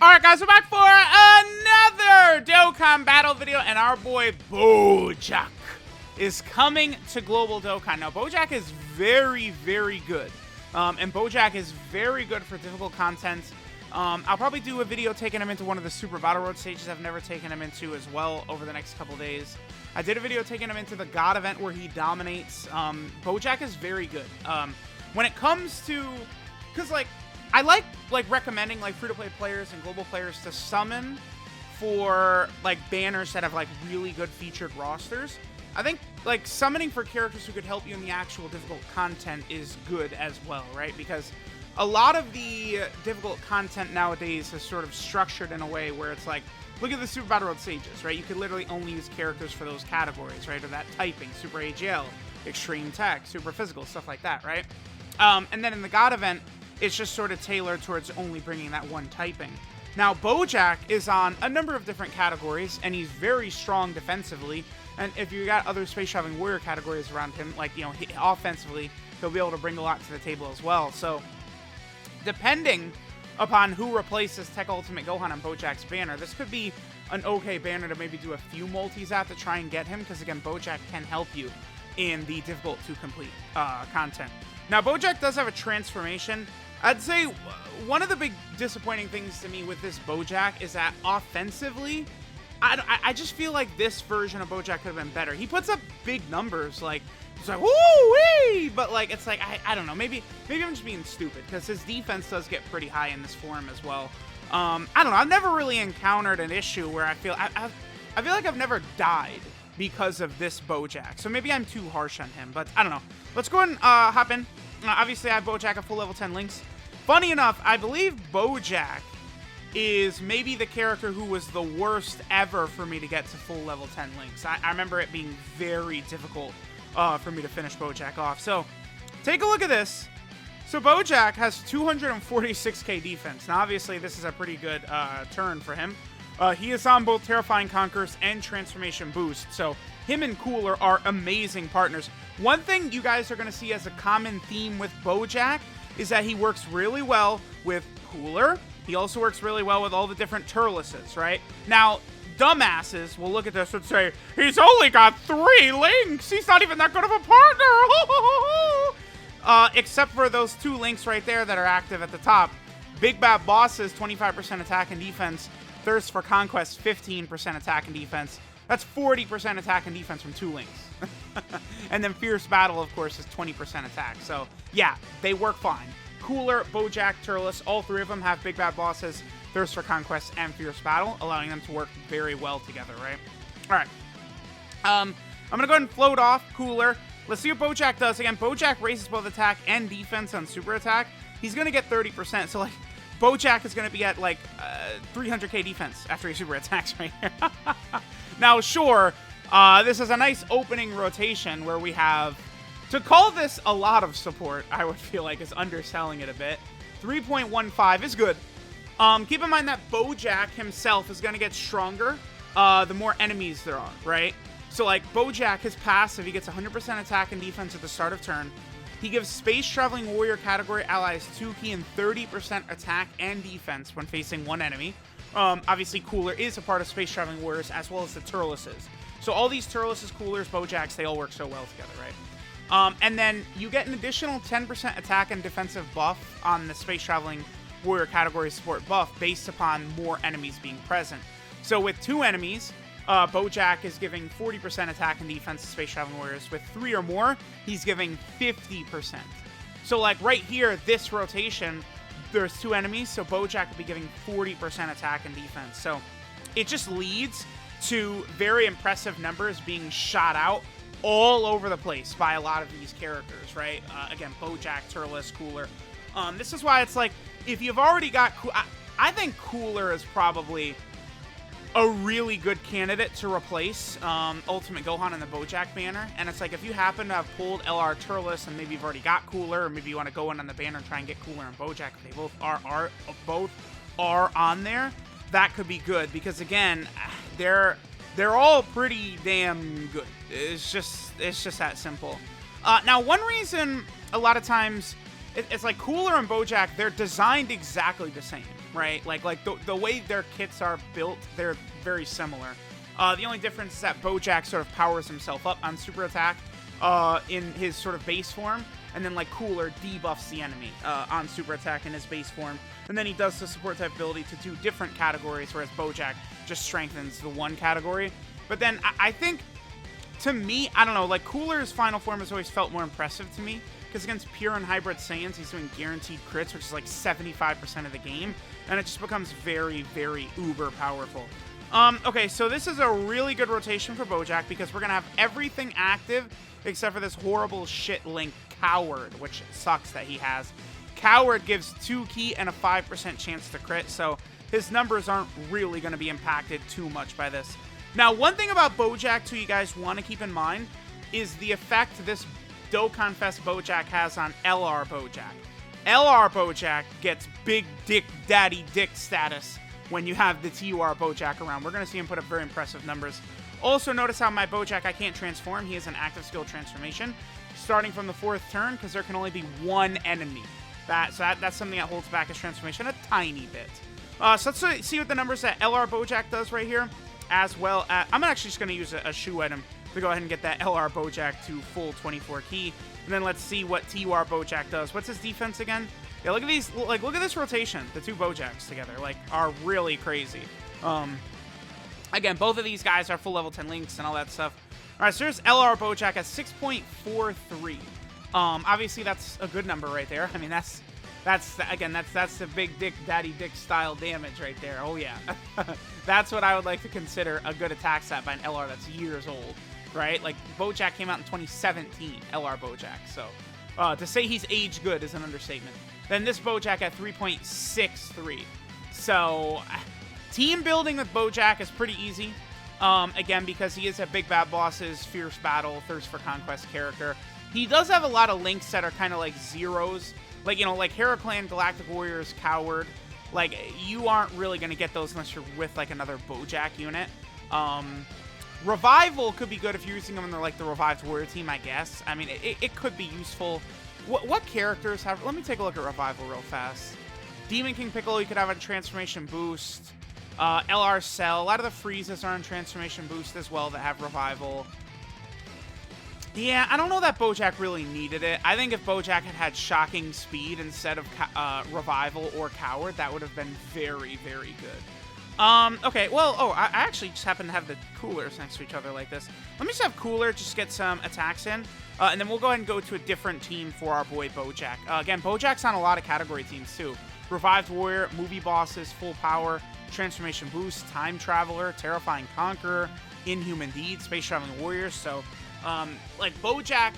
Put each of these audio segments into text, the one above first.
Alright guys, we're back for another Dokkan battle video, and our boy Bojack is coming to Global Dokkan. Now Bojack is very, very good. And Bojack is very good for difficult content. I'll probably do a video taking him into one of the Super Battle Road stages I've never taken him into as well over the next couple days. I did a video taking him into the God event where he dominates. Bojack is very good. When it comes to... Because, I like recommending, free-to-play players and global players to summon for, banners that have, really good featured rosters. I think, summoning for characters who could help you in the actual difficult content is good as well, right? Because a lot of the difficult content nowadays is sort of structured in a way where it's look at the Super Battle Road stages, right? You could literally only use characters for those categories, right? Or that typing, Super AGL, Extreme Tech, Super Physical, stuff like that, right? And then in the God event, it's just sort of tailored towards only bringing that one typing. Now, Bojack is on a number of different categories, and he's very strong defensively. And if you got other Space Traveling Warrior categories around him, offensively, he'll be able to bring a lot to the table as well. So, depending upon who replaces Tech Ultimate Gohan on Bojack's banner, this could be an okay banner to maybe do a few multis at to try and get him, because again, Bojack can help you in the difficult to complete content. Now, Bojack does have a transformation. I'd say one of the big disappointing things to me with this Bojack is that offensively, I just feel like this version of Bojack could have been better. He puts up big numbers, it's woo-wee! But, it's I don't know, maybe I'm just being stupid, because his defense does get pretty high in this form as well. I don't know, I've never really encountered an issue where I feel like I've never died because of this Bojack. So maybe I'm too harsh on him, but I don't know. Let's go ahead and hop in. Obviously, I have Bojack at full level 10 links. Funny enough, I believe Bojack is maybe the character who was the worst ever for me to get to full level 10 links. I remember it being very difficult for me to finish Bojack off. So, take a look at this. So, Bojack has 246k defense. Now, obviously, this is a pretty good turn for him. He is on both Terrifying Conquerors and Transformation Boost. So, him and Cooler are amazing partners. One thing you guys are going to see as a common theme with Bojack is that he works really well with Cooler. He also works really well with all the different Turleses, right? Now, dumbasses will look at this and say, he's only got 3 links. He's not even that good of a partner. Except for those 2 links right there that are active at the top. Big Bad Bosses, 25% attack and defense. Thirst for Conquest, 15% attack and defense. That's 40% attack and defense from 2 links. And then Fierce Battle, of course, is 20% attack. So, yeah, they work fine. Cooler, Bojack, Turles, all 3 of them have Big Bad Bosses, Thirst for Conquest, and Fierce Battle, allowing them to work very well together, right? Alright. I'm going to go ahead and float off Cooler. Let's see what Bojack does. Again, Bojack raises both attack and defense on Super Attack. He's going to get 30%, so, Bojack is going to be at, 300k defense after he super attacks right here. Now, sure, this is a nice opening rotation where we have... To call this a lot of support, I would feel like is underselling it a bit. 3.15 is good. Keep in mind that Bojack himself is going to get stronger the more enemies there are, right? So, Bojack, his passive, he gets 100% attack and defense at the start of turn. He gives Space Traveling Warrior category allies 2 key and 30% attack and defense when facing one enemy. Obviously, Cooler is a part of Space Traveling Warriors, as well as the Turleses. So all these Turleses, Coolers, Bojacks, they all work so well together, right? And then you get an additional 10% attack and defensive buff on the Space Traveling Warrior category support buff based upon more enemies being present. So with 2 enemies, Bojack is giving 40% attack and defense to Space Traveling Warriors. With 3 or more, he's giving 50%. So, right here, this rotation, there's 2 enemies, so Bojack will be giving 40% attack and defense. So, it just leads to very impressive numbers being shot out all over the place by a lot of these characters, right? Again, Bojack, Turles, Cooler. This is why it's if you've already got... I think Cooler is probably a really good candidate to replace Ultimate Gohan in the Bojack banner. And it's if you happen to have pulled LR Turles and maybe you've already got Cooler, or maybe you want to go in on the banner and try and get Cooler and Bojack, if they both are on there, that could be good. Because again, they're all pretty damn good. It's just that simple. Now, one reason a lot of times it's Cooler and Bojack, they're designed exactly the same. right? Like the way their kits are built, they're very similar. The only difference is that Bojack sort of powers himself up on super attack in his sort of base form, and then like Cooler debuffs the enemy on super attack in his base form, and then he does the support type ability to do different categories, whereas Bojack just strengthens the one category. But then I think, to me, I don't know, like Cooler's final form has always felt more impressive to me, because against pure and hybrid Saiyans, he's doing guaranteed crits, which is like 75% of the game, and it just becomes very, very uber powerful. Okay, so this is a really good rotation for Bojack, because we're going to have everything active except for this horrible shit link Coward, which sucks that he has. Coward gives 2 ki and a 5% chance to crit, so his numbers aren't really going to be impacted too much by this. Now, one thing about Bojack, too, you guys want to keep in mind, is the effect this DOKKANFEST Bojack has on LR Bojack. LR Bojack gets big dick daddy dick status when you have the TUR Bojack around. We're going to see him put up very impressive numbers. Also, notice how my Bojack, I can't transform. He is an active skill transformation, starting from the 4th turn, because there can only be one enemy. That's something that holds back his transformation a tiny bit. So let's see what the numbers that LR Bojack does right here, as well as... I'm actually just going to use a shoe item to go ahead and get that LR Bojack to full 24 ki. And then let's see what TUR Bojack does. What's his defense again? Yeah, look at these, like, look at this rotation. The 2 Bojacks together, like, are really crazy. Again, both of these guys are full level 10 links and all that stuff. All right, so here's LR Bojack at 6.43. Obviously that's a good number right there. I mean, that's the big dick daddy dick style damage right there. Oh yeah. That's what I would like to consider a good attack stat by an LR that's years old, right? Like, Bojack came out in 2017, LR Bojack. So, to say he's age good is an understatement. Then this Bojack at 3.63. So, team building with Bojack is pretty easy. Again, because he is a Big Bad Boss's Fierce Battle, Thirst for Conquest character. He does have a lot of links that are kind of like zeros. Like, you know, like Heraclan, Galactic Warriors, Coward. Like, you aren't really going to get those unless you're with, like, another Bojack unit. Revival could be good if you're using them in, like, the Revived Warrior team, I guess. I mean, it could be useful. What characters have... Let me take a look at Revival real fast. Demon King Piccolo, you could have a transformation boost. LR Cell. A lot of the Freezes are on transformation boost as well that have Revival. Yeah, I don't know that Bojack really needed it. I think if Bojack had shocking speed instead of Revival or Coward, that would have been very, very good. Okay, well, I actually just happen to have the Coolers next to each other like this. Let me just have Cooler just get some attacks in, and then we'll go ahead and go to a different team for our boy Bojack. Again, Bojack's on a lot of category teams, too. Revived Warrior, Movie Bosses, Full Power, Transformation Boost, Time Traveler, Terrifying Conqueror, Inhuman Deed, Space Traveling Warriors, so... like Bojack,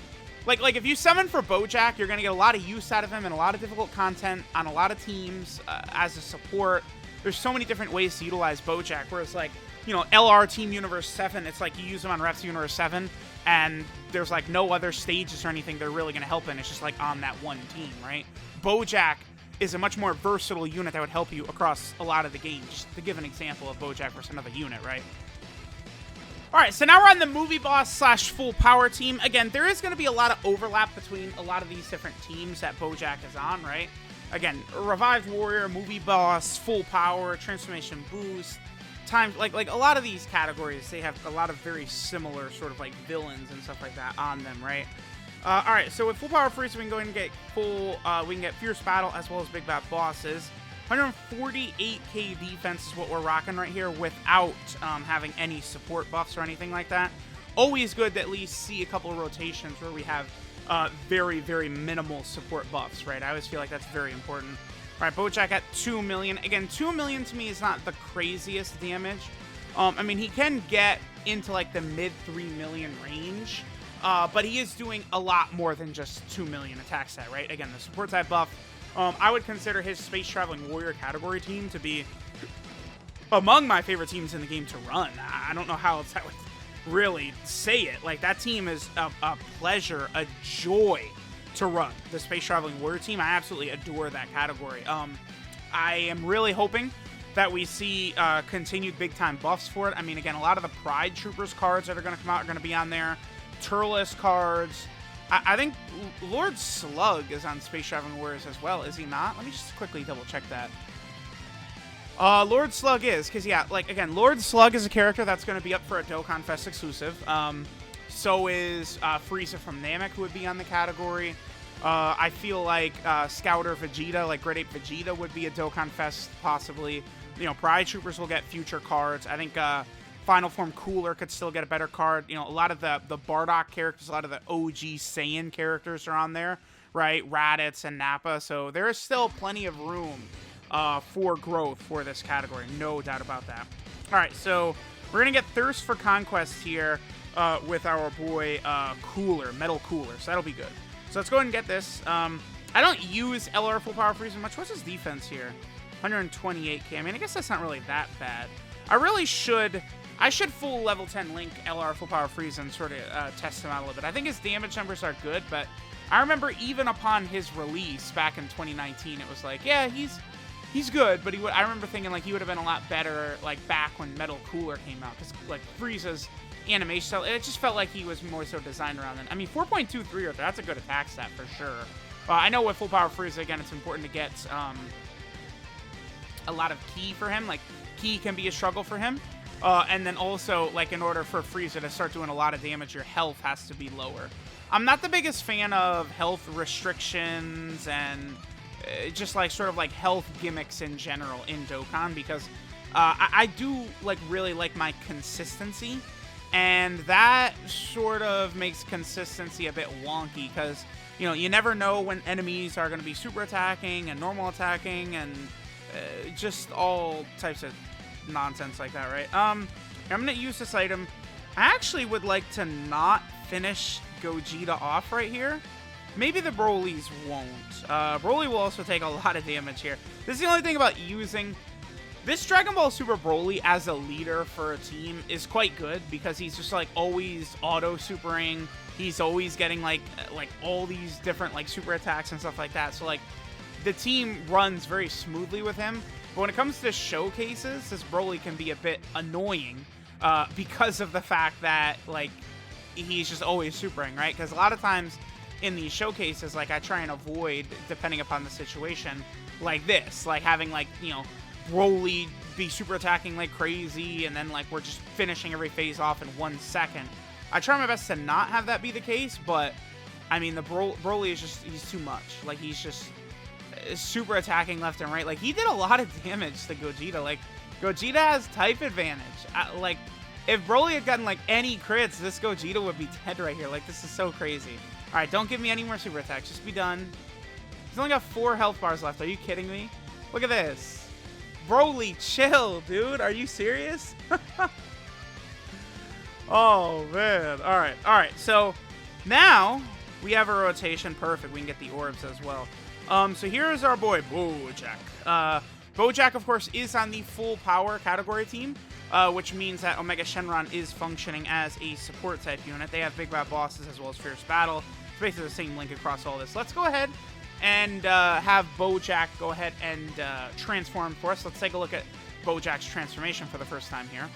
like if you summon for Bojack, you're gonna get a lot of use out of him and a lot of difficult content on a lot of teams as a support. There's so many different ways to utilize Bojack. Whereas, like, you know, LR Team Universe 7, it's like you use him on Refs Universe 7, and there's like no other stages or anything they're really gonna help in. It's just like on that one team, right? Bojack is a much more versatile unit that would help you across a lot of the game. Just to give an example of Bojack versus another unit, right? Alright, so now we're on the Movie Boss / Full Power team. Again, there is going to be a lot of overlap between a lot of these different teams that Bojack is on, right? Again, Revived Warrior, Movie Boss, Full Power, Transformation Boost, like a lot of these categories, they have a lot of very similar sort of like villains and stuff like that on them, right? Alright, so with Full Power Freeze, we can go ahead and get we can get Fierce Battle as well as Big Bad Bosses. 148k defense is what we're rocking right here without having any support buffs or anything like that. Always good to at least see a couple of rotations where we have very, very minimal support buffs, right? I always feel like that's very important. All right, Bojack at 2 million. Again, 2 million to me is not the craziest damage. I mean, he can get into like the mid 3 million range, but he is doing a lot more than just 2 million attack stat, right? Again, the support type buff. I would consider his Space Traveling Warrior category team to be among my favorite teams in the game to run. I don't know how else I would really say it. Like, that team is a pleasure, a joy to run. The Space Traveling Warrior team, I absolutely adore that category. I am really hoping that we see continued big-time buffs for it. I mean, again, a lot of the Pride Troopers cards that are going to come out are going to be on there. Turles cards. I think Lord Slug is on Space Traveling Warriors as well, is he not? Let me just quickly double check that. Lord Slug is, because, yeah, like, again, Lord Slug is a character that's going to be up for a Dokkan Fest exclusive. So is Frieza from Namek, who would be on the category. I feel like Scouter Vegeta, like Great Ape Vegeta, would be a Dokkan Fest, possibly. You know, Pride Troopers will get future cards. I think Final Form Cooler could still get a better card. You know, a lot of the Bardock characters, a lot of the OG Saiyan characters are on there, right? Raditz and Nappa. So there is still plenty of room for growth for this category. No doubt about that. All right, so we're going to get Thirst for Conquest here with our boy Cooler, Metal Cooler. So that'll be good. So let's go ahead and get this. I don't use LR Full Power Freeze much. What's his defense here? 128k. I mean, I guess that's not really that bad. I should full level 10 Link LR Full Power Freeze and sort of test him out a little bit. I think his damage numbers are good, but I remember even upon his release back in 2019, it was like, yeah, he's good, but I remember thinking like he would have been a lot better like back when Metal Cooler came out, because like Frieza's animation style, it just felt like he was more so designed around that. I mean, 4.23, that's a good attack stat for sure. I know with Full Power Frieza, again, it's important to get a lot of Ki for him. Like, Ki can be a struggle for him. And then also, like, in order for Frieza to start doing a lot of damage, your health has to be lower. I'm not the biggest fan of health restrictions and just, like, sort of, like, health gimmicks in general in Dokkan, because I do, like, really like my consistency. And that sort of makes consistency a bit wonky, because, you know, you never know when enemies are going to be super attacking and normal attacking and just all types of nonsense like that, right? I'm going to use this item. I actually would like to not finish Gogeta off right here. Maybe the Broly's won't. Broly will also take a lot of damage here. This is the only thing about using... This Dragon Ball Super Broly as a leader for a team is quite good, because he's just like always auto-supering. He's always getting like all these different like super attacks and stuff like that. So like the team runs very smoothly with him. But when it comes to showcases, this Broly can be a bit annoying because of the fact that like he's just always supering, right? Because a lot of times in these showcases, like I try and avoid, depending upon the situation, like this, like having like, you know, Broly be super attacking like crazy, and then like we're just finishing every phase off in 1 second. I try my best to not have that be the case, but I mean the Broly is just, he's too much. Like he's just super attacking left and right. Like he did a lot of damage to Gogeta. Like Gogeta has type advantage. Like if Broly had gotten like any crits, this Gogeta would be dead right here. Like this is so crazy. All right, don't give me any more super attacks. Just be done. He's only got 4 health bars left. Are you kidding me? Look at this. Broly, chill, dude. Are you serious? Oh, man. All right. So now we have a rotation. Perfect. We can get the orbs as well. So here is our boy, Bojack. Bojack, of course, is on the full power category team, which means that Omega Shenron is functioning as a support type unit. They have Big Bad Bosses as well as Fierce Battle. It's basically the same link across all this. Let's go ahead and have Bojack go ahead and transform for us. Let's take a look at Bojack's transformation for the first time here.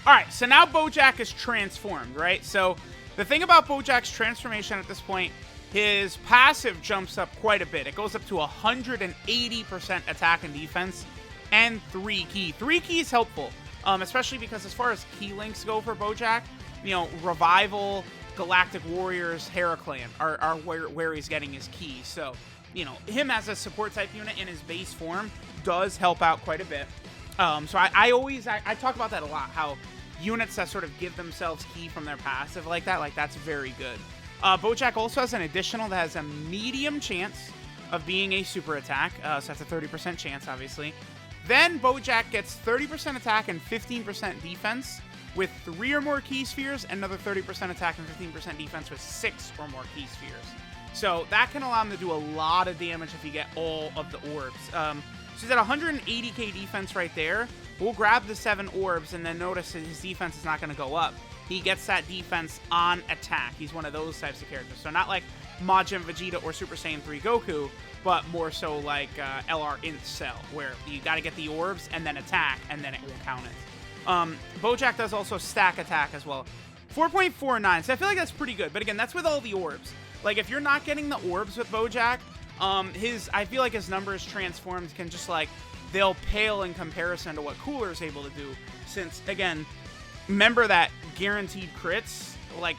Alright, so now Bojack is transformed, right? So the thing about Bojack's transformation at this point, his passive jumps up quite a bit. It goes up to 180% attack and defense and 3 Ki. 3 Ki is helpful, especially because as far as Ki links go for Bojack, you know, Revival, Galactic Warriors, Heraclan are where he's getting his Ki. So, you know, him as a support type unit in his base form does help out quite a bit. So I talk about that a lot, how units that sort of give themselves Ki from their passive like that's very good. Bojack also has an additional that has a medium chance of being a super attack, so that's a 30% chance, obviously. Then Bojack gets 30% attack and 15% defense with 3 or more Ki spheres, and another 30% attack and 15% defense with 6 or more Ki spheres. So that can allow him to do a lot of damage if you get all of the orbs. So he's at 180k defense right there. We'll grab the 7 orbs, and then notice that his defense is not going to go up. He gets that defense on attack. He's one of those types of characters. So not like Majin Vegeta or Super Saiyan 3 Goku, but more so like LR int cell, where you got to get the orbs and then attack, and then it will count it. Bojack does also stack attack as well. 4.49, so I feel like that's pretty good. But again, that's with all the orbs. Like, if you're not getting the orbs with Bojack, I feel like his numbers transformed can just, like, they'll pale in comparison to what Cooler is able to do. Since, again, remember that guaranteed crits, like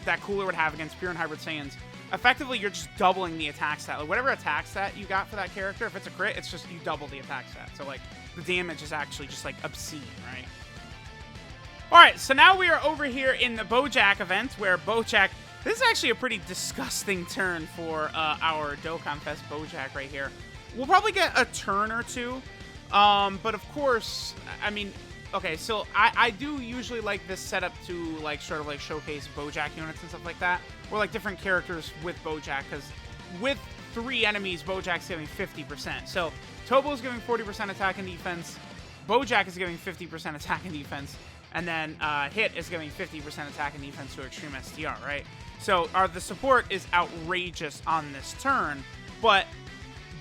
that Cooler would have against Pure and Hybrid Saiyans. Effectively, you're just doubling the attack stat. Like, whatever attack stat you got for that character, if it's a crit, it's just you double the attack stat. So, like, the damage is actually just, like, obscene, right? Alright, so now we are over here in the Bojack event, where Bojack... This is actually a pretty disgusting turn for our DOKKANFEST Bojack right here. We'll probably get a turn or two, but of course, I mean... Okay, so I do usually like this setup to, like, sort of, like, showcase Bojack units and stuff like that. Or, like, different characters with Bojack, because with 3 enemies, Bojack's giving 50%. So, Tobo's giving 40% attack and defense, Bojack is giving 50% attack and defense, and then Hit is giving 50% attack and defense to Extreme STR, right? So, the support is outrageous on this turn, but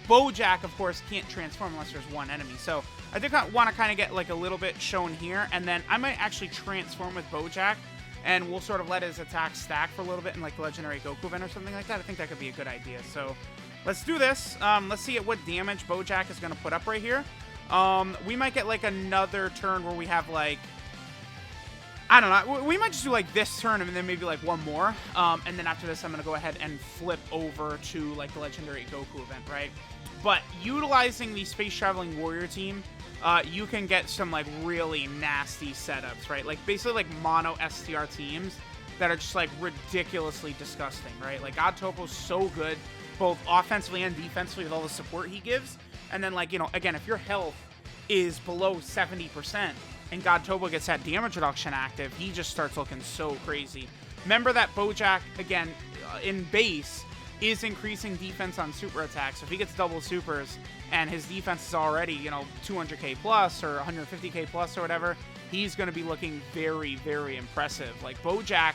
Bojack, of course, can't transform unless there's one enemy. So, I do want to kind of get, like, a little bit shown here, and then I might actually transform with Bojack, and we'll sort of let his attack stack for a little bit in, like, the Legendary Goku event or something like that. I think that could be a good idea. So, let's do this. Let's see what damage Bojack is going to put up right here. We might get, like, another turn where we have, like... I don't know. We might just do, like, this turn and then maybe, like, one more. And then after this, I'm going to go ahead and flip over to, like, the Legendary Goku event, right? But utilizing the Space Traveling Warrior team, you can get some, like, really nasty setups, right? Like, basically, like, mono STR teams that are just, like, ridiculously disgusting, right? Like, God Topo's so good, both offensively and defensively with all the support he gives. And then, like, you know, again, if your health is below 70%, and God Topo gets that damage reduction active, he just starts looking so crazy. Remember that Bojack, again, in base, is increasing defense on super attacks. So if he gets double supers, and his defense is already, you know, 200k plus, or 150k plus, or whatever, he's going to be looking very, very impressive. Like, Bojack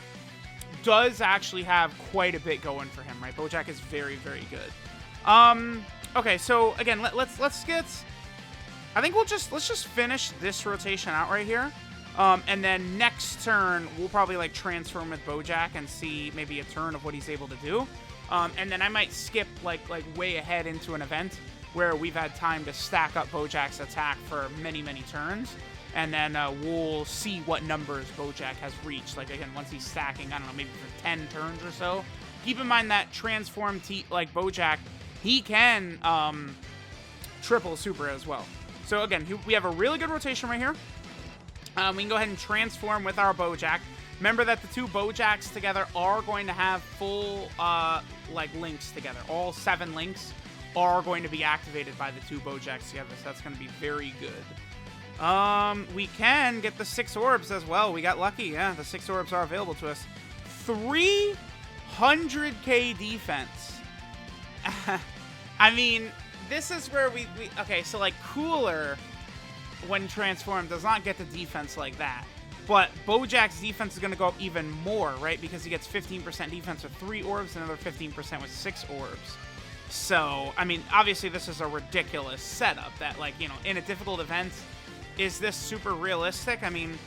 does actually have quite a bit going for him, right? Bojack is very, very good. Okay, so, again, let's get... I think let's just finish this rotation out right here. And then next turn, we'll probably, like, transform with Bojack and see maybe a turn of what he's able to do. And then I might skip, like way ahead into an event where we've had time to stack up Bojack's attack for many, many turns. And then we'll see what numbers Bojack has reached. Like, again, once he's stacking, I don't know, maybe for 10 turns or so. Keep in mind that transform like Bojack, he can triple super as well. So, again, we have a really good rotation right here. We can go ahead and transform with our Bojack. Remember that the 2 Bojacks together are going to have full, like, links together. All 7 links are going to be activated by the 2 Bojacks together, so that's going to be very good. We can get the 6 orbs as well. We got lucky, yeah. The 6 orbs are available to us. 300k defense. I mean... This is where we okay, so, like, Cooler, when transformed, does not get the defense like that. But Bojack's defense is going to go up even more, right? Because he gets 15% defense with 3 orbs and another 15% with 6 orbs. So, I mean, obviously this is a ridiculous setup that, like, you know, in a difficult event, is this super realistic? I mean,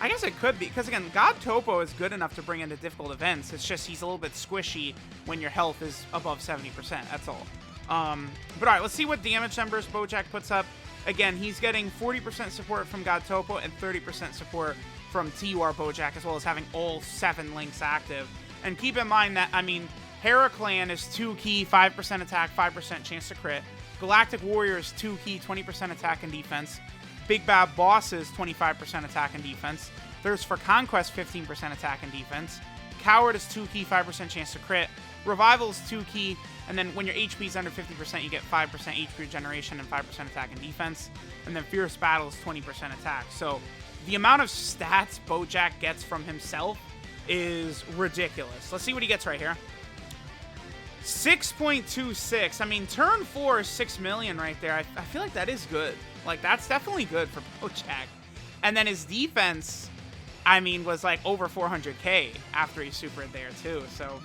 I guess it could be. Because, again, God Topo is good enough to bring into difficult events. It's just he's a little bit squishy when your health is above 70%. That's all. But alright, let's see what damage numbers Bojack puts up. Again, he's getting 40% support from God Topo and 30% support from TUR Bojack, as well as having all 7 links active. And keep in mind that, I mean, Heraclan is 2 key, 5% attack, 5% chance to crit. Galactic Warrior is 2 key, 20% attack and defense. Big Bad Boss is 25% attack and defense. Thirst for Conquest, 15% attack and defense. Coward is 2 key, 5% chance to crit. Revival is 2 key, and then when your HP is under 50%, you get 5% HP regeneration and 5% attack and defense. And then Fierce Battle is 20% attack. So the amount of stats Bojack gets from himself is ridiculous. Let's see what he gets right here. 6.26. I mean, turn 4 is 6 million right there. I feel like that is good. Like, that's definitely good for Bojack. And then his defense, I mean, was like over 400k after he supered there too. So,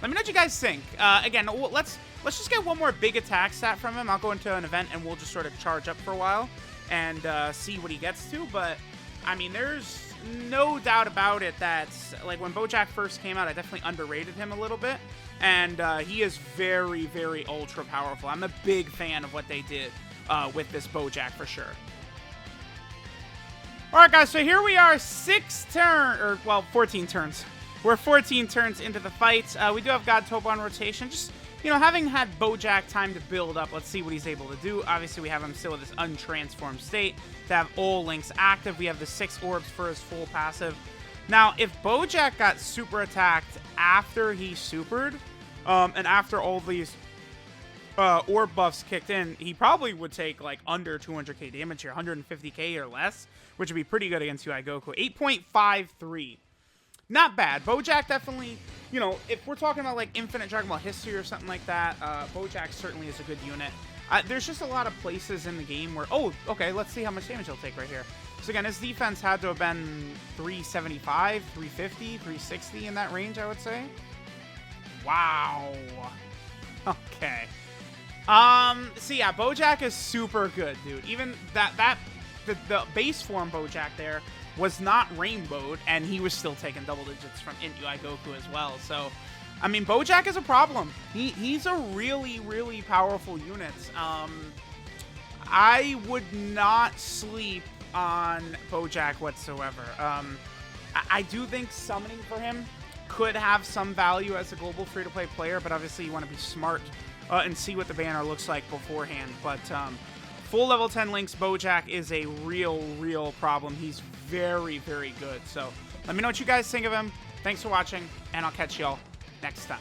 Let me know what you guys think. Again, let's just get one more big attack stat from him. I'll go into an event and we'll just sort of charge up for a while and see what he gets to. But I mean, there's no doubt about it that, like, when Bojack first came out, I definitely underrated him a little bit. And he is very, very ultra powerful. I'm a big fan of what they did with this Bojack for sure. Alright guys, so here we are 14 turns. We're 14 turns into the fight. We do have God Topo on rotation. Just, you know, having had Bojack time to build up, let's see what he's able to do. Obviously, we have him still with his untransformed state to have all links active. We have the 6 orbs for his full passive. Now, if Bojack got super attacked after he supered, and after all these orb buffs kicked in, he probably would take like under 200k damage here, 150k or less, which would be pretty good against UI Goku. 8.53. Not bad. Bojack definitely, you know, if we're talking about like Infinite Dragon Ball history or something like that, Bojack certainly is a good unit. There's just a lot of places in the game where, oh, okay, let's see how much damage he'll take right here. So again, his defense had to have been 375, 350, 360 in that range, I would say. Wow. Okay. So yeah, Bojack is super good, dude. Even the base form Bojack there was not rainbowed, and he was still taking double digits from UI Goku as well. So, I mean, Bojack is a problem. He's a really, really powerful unit. I would not sleep on Bojack whatsoever. I do think summoning for him could have some value as a global free-to-play player, but obviously you want to be smart and see what the banner looks like beforehand. But full level 10 links Bojack is a real problem. He's very, very good. So let me know what you guys think of him. Thanks for watching, and I'll catch y'all next time.